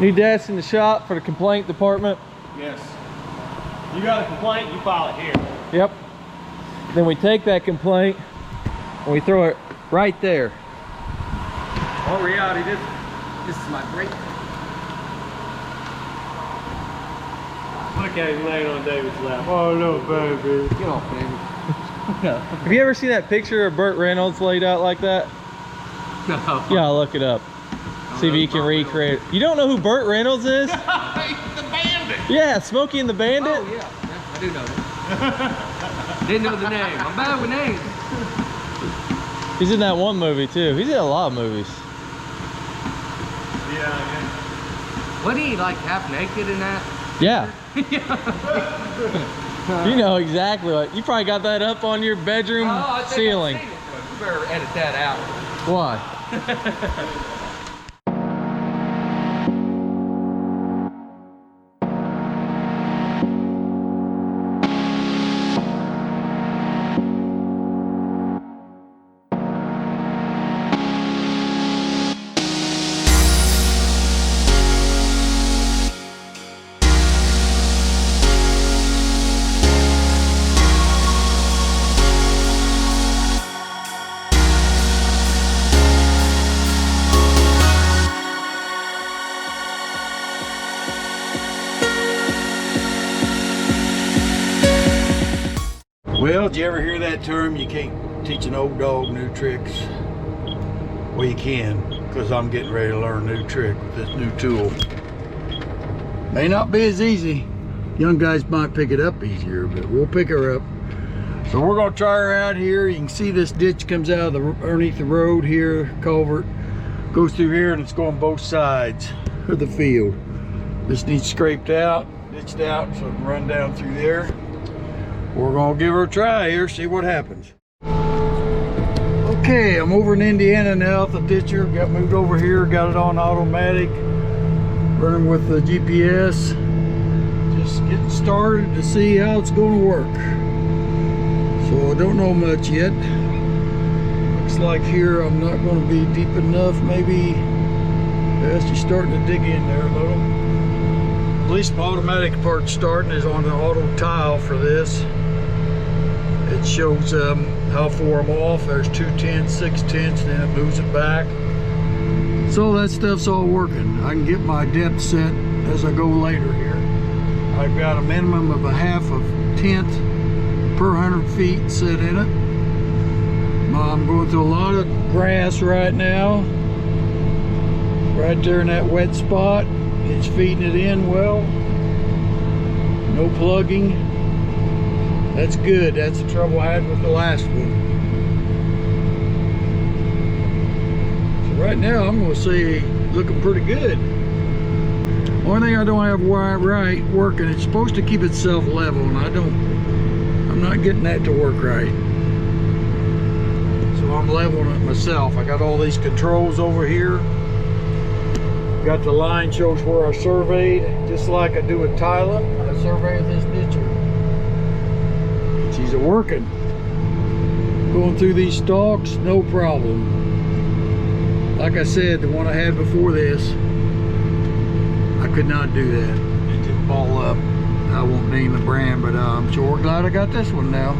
Need desk in the shop for the complaint department. Yes. You got a complaint, you file it here. Yep. Then we take that complaint and we throw it right there. Oh, reality, this is my break. Look at him laying on David's lap. Oh no, baby. Get off, baby. Have you ever seen that picture of Burt Reynolds laid out like that? No. Yeah, look it up. See if you can recreate it. You don't know who Burt Reynolds is? The bandit. Yeah, Smokey and the Bandit. Oh yeah, I do know that. Didn't know the name. I'm bad with names. He's in that one movie too. He's in a lot of movies. Yeah. Wasn't he like half naked in that? Yeah. You know exactly what. You probably got that up on your bedroom ceiling. I've seen it. You better edit that out. Why? Well, did you ever hear that term? You can't teach an old dog new tricks. Well, you can, because I'm getting ready to learn a new trick with this new tool. May not be as easy. Young guys might pick it up easier, but we'll pick her up. So we're gonna try her out here. You can see this ditch comes out of the underneath the road here, culvert. Goes through here and it's going both sides of the field. This needs scraped out, ditched out, so it can run down through there. We're gonna give her a try here, see what happens. Okay, I'm over in Indiana now at the ditcher. Got moved over here, got it on automatic. Running with the GPS. Just getting started to see how it's gonna work. So I don't know much yet. Looks like here I'm not gonna be deep enough, maybe. Yes, you're starting to dig in there a little. At least my automatic part starting is on the auto tile for this. It shows how far I'm off. There's 2/10, 6/10, then it moves it back. So that stuff's all working. I can get my depth set as I go later here. I've got a minimum of a 1/2 tenth per 100 feet set in it. I'm going through a lot of grass right now. Right there in that wet spot. It's feeding it in well. No plugging. That's good. That's the trouble I had with the last one. So right now I'm going to say looking pretty good. Only thing I don't have right working, it's supposed to keep itself level, and I'm not getting that to work right. So I'm leveling it myself. I got all these controls over here. Got the line shows where I surveyed, just like I do with tiling. I surveyed this ditcher. She's working. Going through these stalks, no problem. Like I said, the one I had before this, I could not do that. It just ball up. I won't name the brand, but I'm sure glad I got this one now.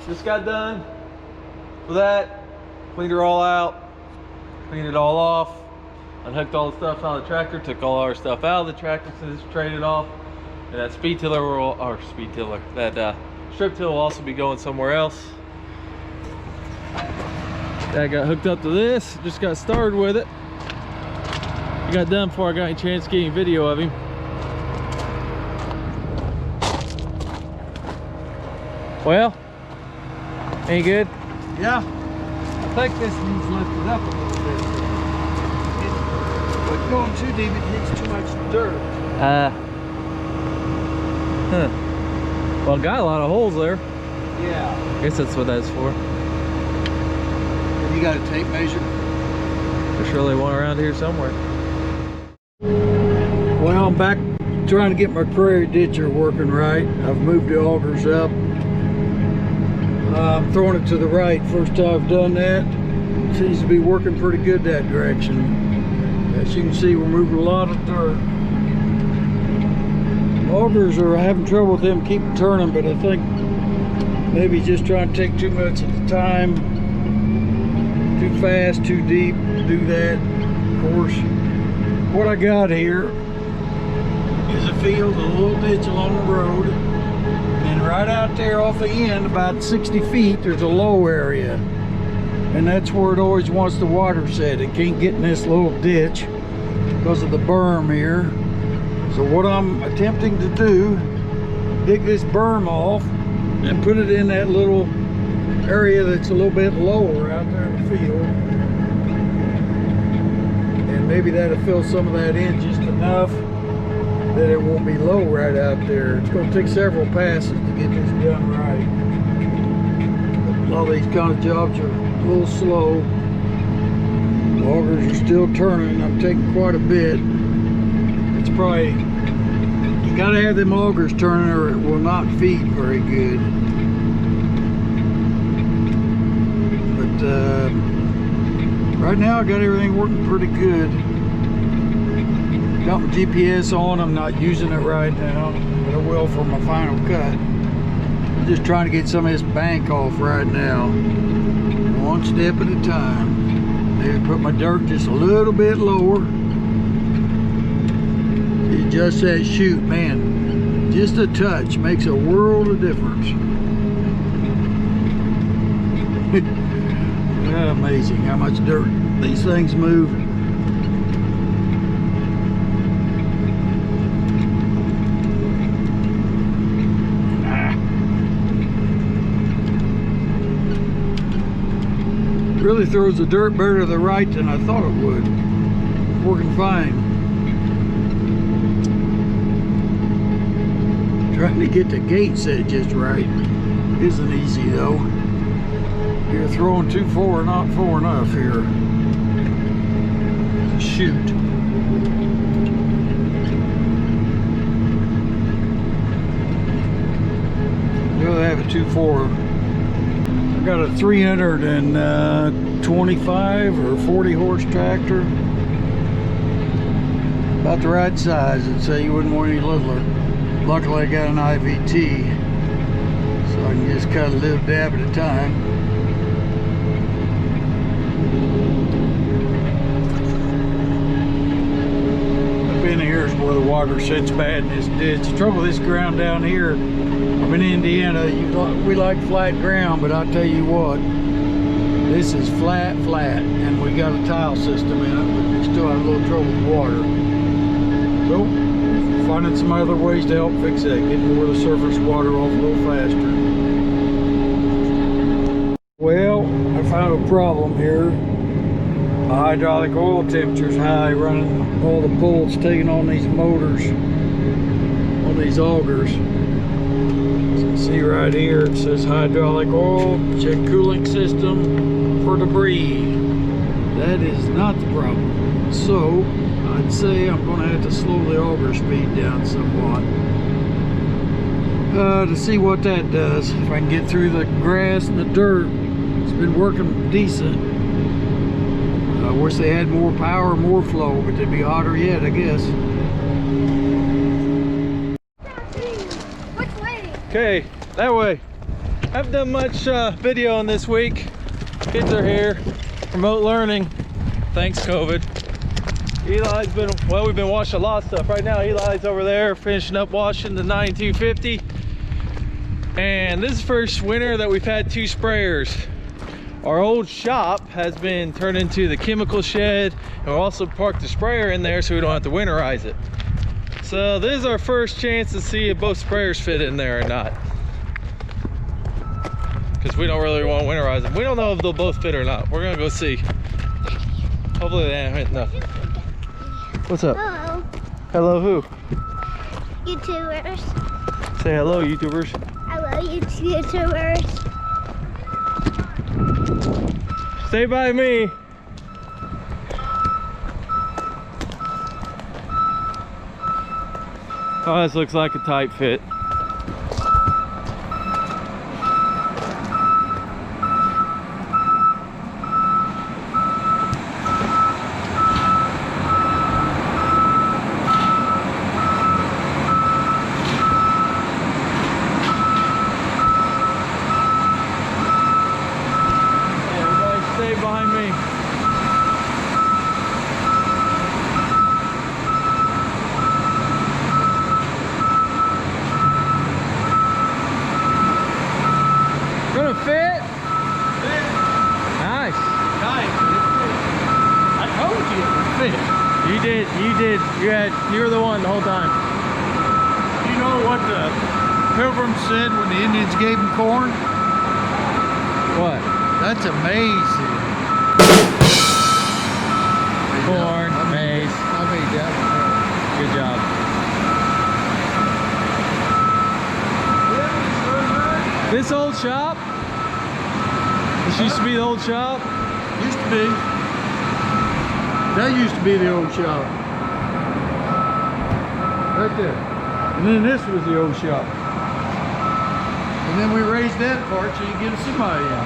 Just got done with that. Cleaned her all out. Cleaned it all off. Unhooked all the stuff out of the tractor. Took all our stuff out of the tractor to just trade it off. And that speed tiller that strip till will also be going somewhere else. That got hooked up to this. Just got started with it. I got done before I got any chance of getting video of him. Well, ain't good? Yeah. I think this needs lifted up a little bit. But going too deep, it hits too much dirt. Well, got a lot of holes there. Yeah. I guess that's what that's for. You got a tape measure? There's surely one around here somewhere. Well, I'm back trying to get my Crary ditcher working right. I've moved the augers up. I'm throwing it to the right. First time I've done that. Seems to be working pretty good that direction. As you can see, we're moving a lot of dirt. Augers are having trouble with them keeping turning, but I think maybe just trying to take too much at a time. Too fast, too deep, do that. Of course, what I got here is a field, a little ditch along the road, and right out there off the end, about 60 feet, there's a low area, and that's where it always wants the water set. It can't get in this little ditch because of the berm here. So what I'm attempting to do, dig this berm off and put it in that little area that's a little bit lower out there in the field, and maybe that'll fill some of that in just enough that it won't be low right out there. It's going to take several passes to get this done right. A lot of these kind of jobs are a little slow. Augers are still turning. I'm taking quite a bit. It's probably, you got to have them augers turning or it will not feed very good. But right now I got everything working pretty good. Got my GPS on. I'm not using it right now, but I will for my final cut. I'm just trying to get some of this bank off right now, one step at a time. Maybe put my dirt just a little bit lower. Adjust that chute, man. Just a touch makes a world of difference. Amazing how much dirt these things move. Really throws the dirt better to the right than I thought it would. Working fine. Trying to get the gate set just right isn't easy though. You're throwing too far, not far enough here. Shoot. Really have it too far. I got a 325 or 40 horse tractor. About the right size. I'd say you wouldn't want any littler. Luckily I got an IVT, so I can just cut a little dab at a time. Up in here is where the water sits bad in this ditch. The trouble with this ground down here, I'm in Indiana, we like flat ground, but I'll tell you what, this is flat, and we got a tile system in it, but we still have a little trouble with water. So, finding some other ways to help fix that, getting more of the surface water off a little faster. Well, I found a problem here. My hydraulic oil temperature's high, running all the bolts, taking on these motors, on these augers. See right here, it says hydraulic oil, check cooling system for debris. That is not the problem. So, I'd say I'm going to have to slow the auger speed down somewhat to see what that does. If I can get through the grass and the dirt, it's been working decent. I wish they had more power, more flow, but they'd be hotter yet, I guess. Okay, that way. I haven't done much video on this week. Kids are here, remote learning, thanks COVID. Eli's been, well, we've been washing a lot of stuff. Right now Eli's over there finishing up washing the 9250. And this is the first winter that we've had 2 sprayers. Our old shop has been turned into the chemical shed, and we'll also park the sprayer in there so we don't have to winterize it. So this is our first chance to see if both sprayers fit in there or not, because we don't really want to winterize them. We don't know if they'll both fit or not. We're gonna go see. Hopefully they ain't hitting nothing. What's up? Hello. Hello who? YouTubers. Say hello, YouTubers. Hello, YouTubers. Stay by me. Oh, this looks like a tight fit. right behind me. Gonna fit? Nice. Nice. I told you it would fit. You did. You were the one the whole time. You know what the Pilgrims said when the Indians gave them corn? What? That's amazing. Corn, maize. I made that one. Good job. This old shop? This used to be the old shop? Used to be. That used to be the old shop. Right there. And then this was the old shop. And then we raised that part so you get a semi in.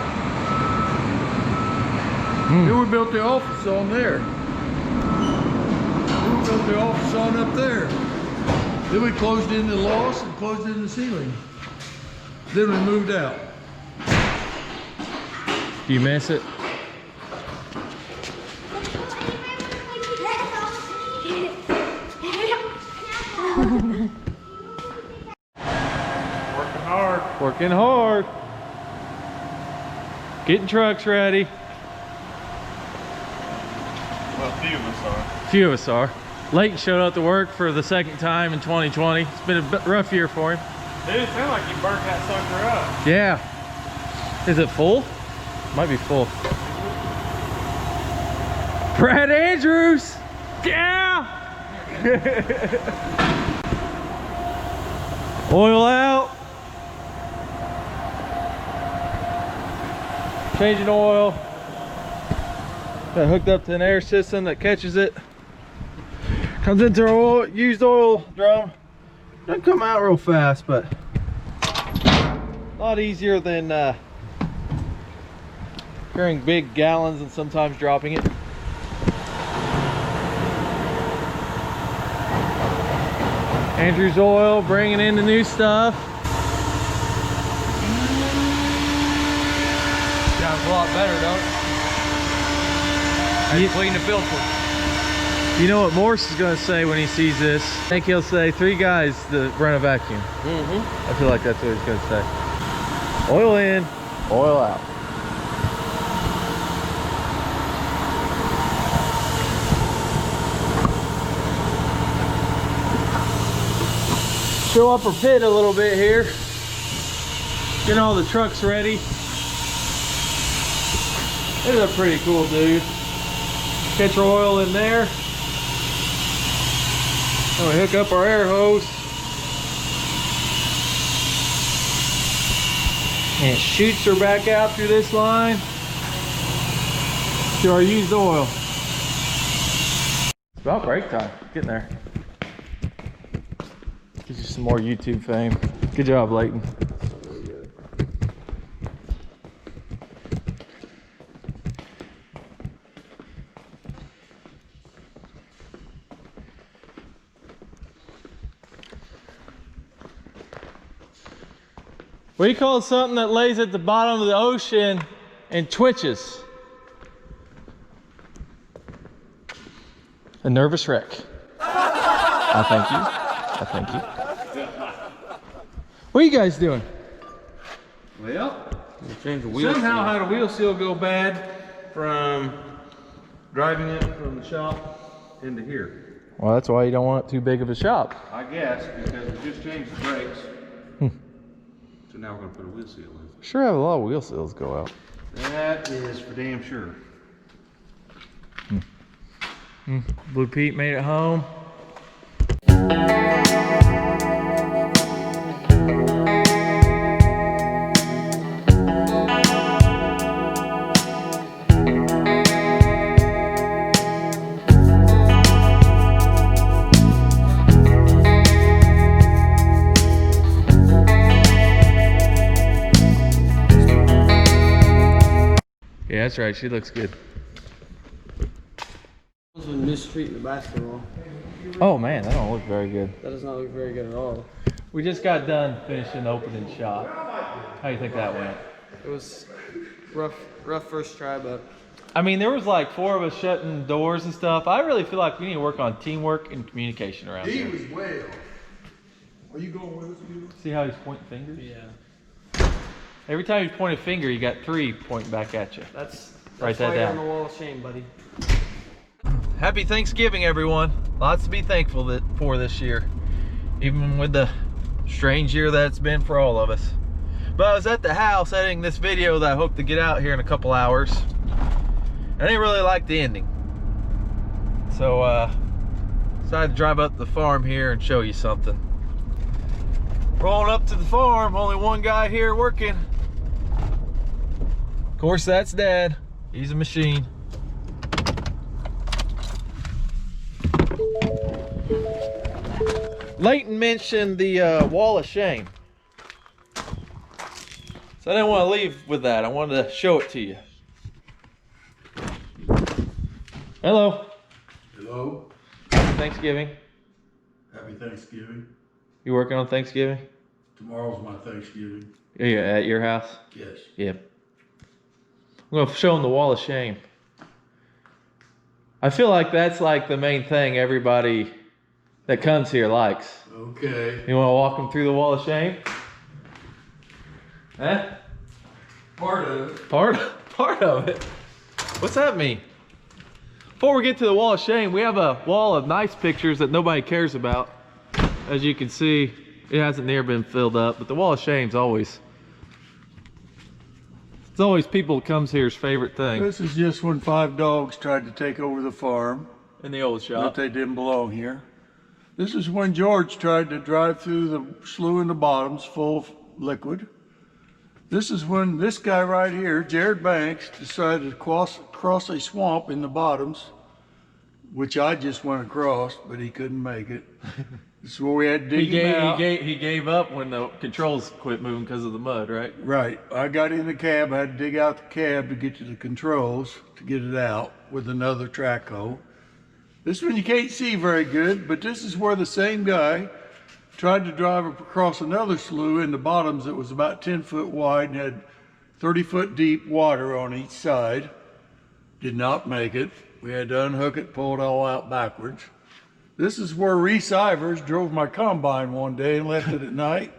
Then we built the office on there. Then we built the office on up there. Then we closed in the loft and closed in the ceiling. Then we moved out. Do you miss it? Working hard. Working hard. Getting trucks ready. Well, a few of us are. Few of us are. Leighton showed up to work for the second time in 2020. It's been a rough year for him. Dude, it sounds like you burnt that sucker up. Yeah. Is it full? Might be full. Brad Andrews! Yeah! Oil out. Changing oil. Got hooked up to an air system that catches it. Comes into our oil, used oil drum. Doesn't come out real fast, but a lot easier than carrying big gallons and sometimes dropping it. Andrew's oil, bringing in the new stuff. Sounds a lot better, don't it? You- Clean the filter. You know what Morse is going to say when he sees this? I think he'll say 3 guys to run a vacuum. I feel like that's what he's going to say. Oil in, oil out. Show up our pit a little bit here. Getting all the trucks ready. This is a pretty cool dude. Catch our oil in there. And we hook up our air hose. And it shoots her back out through this line to our used oil. It's about break time. Getting there. Gives you some more YouTube fame. Good job, Leighton. What do you call something that lays at the bottom of the ocean and twitches? A nervous wreck. I thank you. I thank you. What are you guys doing? Well, change the wheel. Somehow had a wheel seal go bad from driving it from the shop into here. Well, that's why you don't want it too big of a shop. I guess because we just changed the brakes. So now we're gonna put a wheel seal in. Sure have a lot of wheel seals go out. That is for damn sure. Blue Pete made it home. Yeah, that's right. She looks good. Mistreating the basketball. Oh man, that don't look very good. That does not look very good at all. We just got done finishing the opening shot. How do you think that went? It was rough first try, but I mean, there was like 4 of us shutting doors and stuff. I really feel like we need to work on teamwork and communication around He here. was well. Are you going with us, Buell? See how he's pointing fingers? Yeah. Every time you point a finger, you got 3 pointing back at you. That's Write that why you're down. on the wall of shame, buddy. Happy Thanksgiving, everyone. Lots to be thankful for this year, even with the strange year that it's been for all of us. But I was at the house editing this video that I hope to get out here in a couple hours. I didn't really like the ending. So decided to drive up to the farm here and show you something. Rolling up to the farm, only one guy here working. Of course, that's Dad. He's a machine. Leighton mentioned the wall of shame. So I didn't want to leave with that. I wanted to show it to you. Hello. Hello. Happy Thanksgiving. Happy Thanksgiving. You working on Thanksgiving? Tomorrow's my Thanksgiving. Yeah, at your house? Yes. Yep. I'm going to show them the wall of shame. I feel like that's like the main thing everybody that comes here likes. Okay. You want to walk them through the wall of shame? Huh? Part of it. Part of it? What's that mean? Before we get to the wall of shame, we have a wall of nice pictures that nobody cares about. As you can see, it hasn't near been filled up, but the wall of shame's always, it's always people that comes here's favorite thing. This is just when 5 dogs tried to take over the farm, In the old but shop. they didn't belong here. This is when George tried to drive through the slough in the bottoms full of liquid. This is when this guy right here, Jared Banks, decided to cross a swamp in the bottoms, which I just went across, but he couldn't make it. This is where we had to dig him out. He gave up when the controls quit moving because of the mud, right? Right. I got in the cab. I had to dig out the cab to get to the controls to get it out with another track hoe. This one you can't see very good, but this is where the same guy tried to drive across another slough in the bottoms that was about 10 foot wide and had 30 foot deep water on each side. Did not make it. We had to unhook it, pull it all out backwards. This is where Reese Ivers drove my combine one day and left it at night.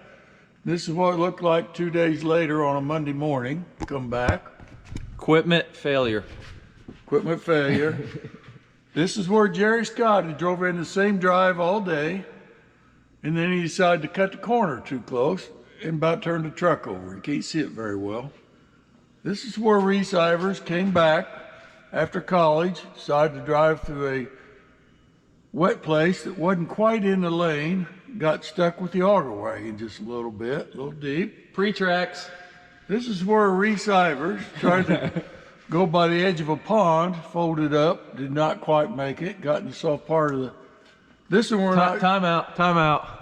This is what it looked like 2 days later on a Monday morning. Come back. Equipment failure. Equipment failure. This is where Jerry Scott had drove in the same drive all day, and then he decided to cut the corner too close and about turned the truck over. You can't see it very well. This is where Reese Ivers came back after college, decided to drive through a wet place that wasn't quite in the lane, got stuck with the auger wagon just a little bit, a little deep. Pre-tracks. This is where Reese Ivers tried to go by the edge of a pond, folded up, did not quite make it, got in the soft part of the, this one we're not. Time out.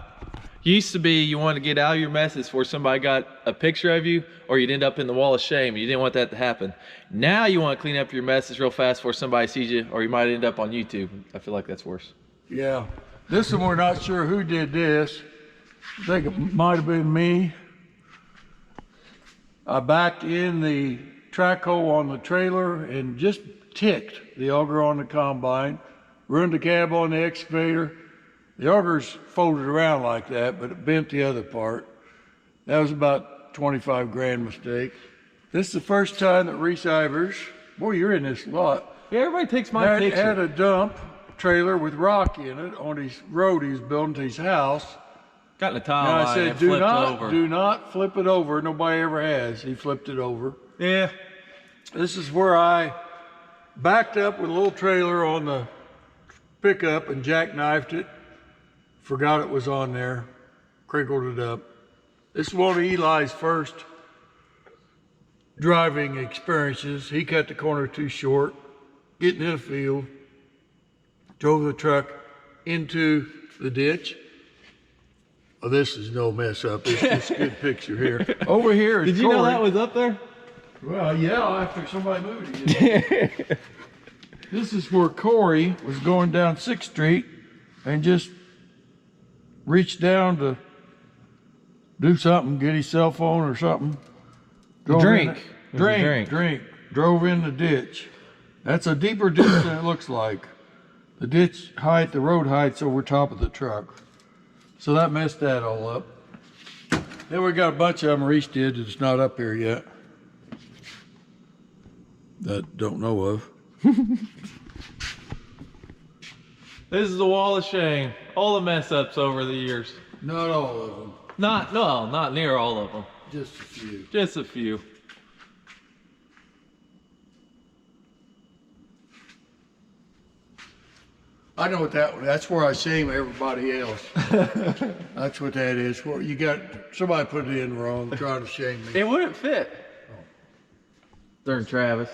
Used to be you wanted to get out of your messes before somebody got a picture of you, or you'd end up in the wall of shame. You didn't want that to happen. Now you want to clean up your messes real fast before somebody sees you, or you might end up on YouTube. I feel like that's worse. Yeah, this one we're not sure who did this. I think it might have been me. I backed in the track hoe on the trailer and just ticked the auger on the combine, ruined the cab on the excavator. The auger's folded around like that, but it bent the other part. That was about 25 grand mistake. This is the first time that Reese Ivers, boy, you're in this a lot. Yeah, everybody takes my picture. Had a dump trailer with rock in it on his road he was building to his house. Got in a tile And I line said, and flipped over. do not flip it over. Nobody ever has. He flipped it over. Yeah. This is where I backed up with a little trailer on the pickup and jackknifed it. Forgot it was on there. Crinkled it up. This is one of Eli's first driving experiences. He cut the corner too short, getting in the field, drove the truck into the ditch. Oh, this is no mess up. It's a good picture here. Over here is Did you know Corey. that was up there? Well, yeah, after somebody moved it. This is where Corey was going down 6th Street and just reached down to do something, get his cell phone or something. Drove Drink. in- Drink. Drove in the ditch. That's a deeper ditch than it looks like. The ditch height, the road height's over top of the truck. So that messed that all up. Then we got a bunch of them Reese did that's not up here yet. That don't know of. This is the wall of shame. All the mess ups over the years. Not all of them. Not near all of them. Just a few. Just a few. I know what that's where I shame everybody else. That's what that is. Where you got somebody put it in wrong, trying to shame me. It wouldn't fit. During Travis.